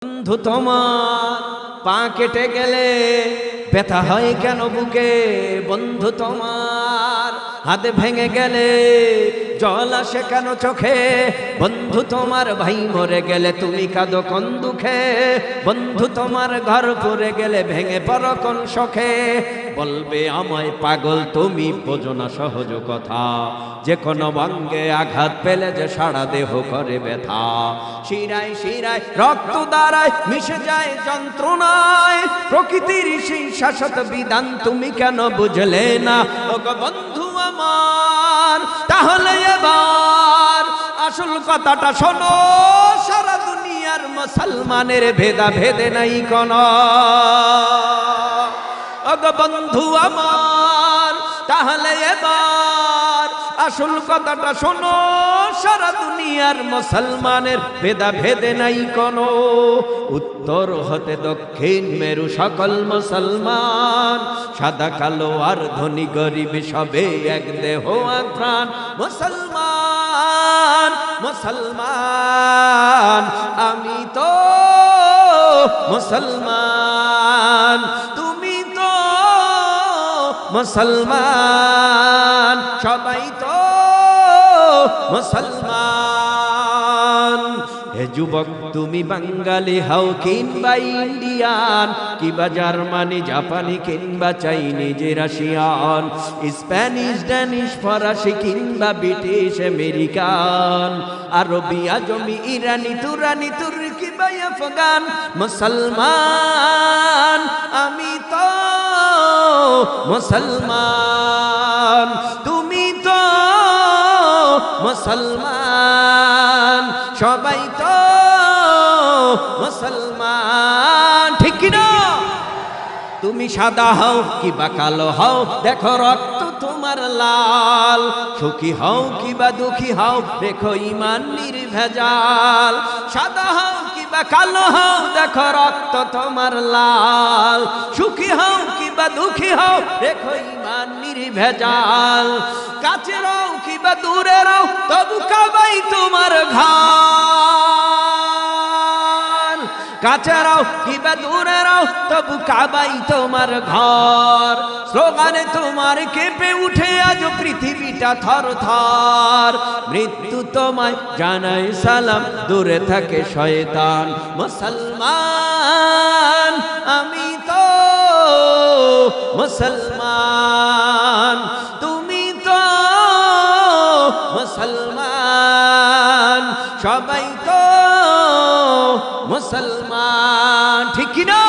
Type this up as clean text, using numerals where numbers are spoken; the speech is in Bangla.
বন্ধু তোমার পা কেটে গেলে ব্যথা হয় কেন বুকে? বন্ধু তোমার হাত ভেঙে গেলে জল আসে কেন চোখে? বন্ধু তোমার ভাই মরে গেলে তুমি কাঁদো কোন দুঃখে? বন্ধু তোমার ঘর পড়ে গেলে ভেঙে পড়ো কোন শোকে? বলবে আমায় পাগল তুমি বোঝো না সহজ কথা, যে কোনো অঙ্গে আঘাত পেলে যে সারা দেহ করে ব্যথা। শিরায় শিরায় রক্ত দাঁড়ায় মিশে যায় যন্ত্রণায়, প্রকৃতির সেই শাশ্বত বিধান তুমি কেন বুঝলে না? ওগো বন্ধু আমার, তাহলে এবার আসল কথাটা শোনো। সারা দুনিয়ার মুসলমানের ভেদা ভেদে নাই কোন। ওগো বন্ধু আমার, তাহলে এবার আসল কথাটা শোনো। সারা দুনিয়ার মুসলমানের ভেদা ভেদে নাই কোন। উত্তর হতে দক্ষিণ মেরু সকল মুসলমান, সাদা কালো আর ধনী গরিব সবে এক দেহ এক প্রাণ। মুসলমান মুসলমান আমি তো মুসলমান, তুমি তো মুসলমান, সবাই তো মুসলমান। হে যুবক তুমি বাঙালি হও কিংবা ইন্ডিয়ান, কিংবা জার্মানি জাপানি কিংবা চাইনিজ রাশিয়ান, স্প্যানিশ ড্যানিশ ফরাসি কিংবা ব্রিটিশ আমেরিকান, আরবি আজমি ইরানি তুরানি তুর্কি বা আফগান। মুসলমান আমি তো মুসলমান, তুমি তো মুসলমান, সবাই তো মুসলমান, ঠিক কিনা? তুমি সাদা হও কিবা কালো হও, দেখো রক্ত তোমার লাল। সুখী হও কিবা দুঃখী হও, দেখো ঈমান নির্ভেজাল। সাদা হও কিবা কালো হও, দেখো রক্ত তোমার লাল। সুখী হও কিবা দুঃখী হও, দেখো ঈমান নির্ভেজাল। কাছে রও কিবা দূরে রও, তবু কাবাই তোমার ঘর। কাছে রও কিবা দূরে রও, তবু কাবাই তোমার ঘর। স্লোগানে তোমার কেঁপে উঠে আজ পৃথিবীটা থর থর। মৃত্যু তোমায় জানাই সালাম, দূরে থাকে শয়তান। মুসলমান আমি তো মুসলমান, তুমি তো মুসলমান, সবাই তো মুসলমান, ঠিক কিনা?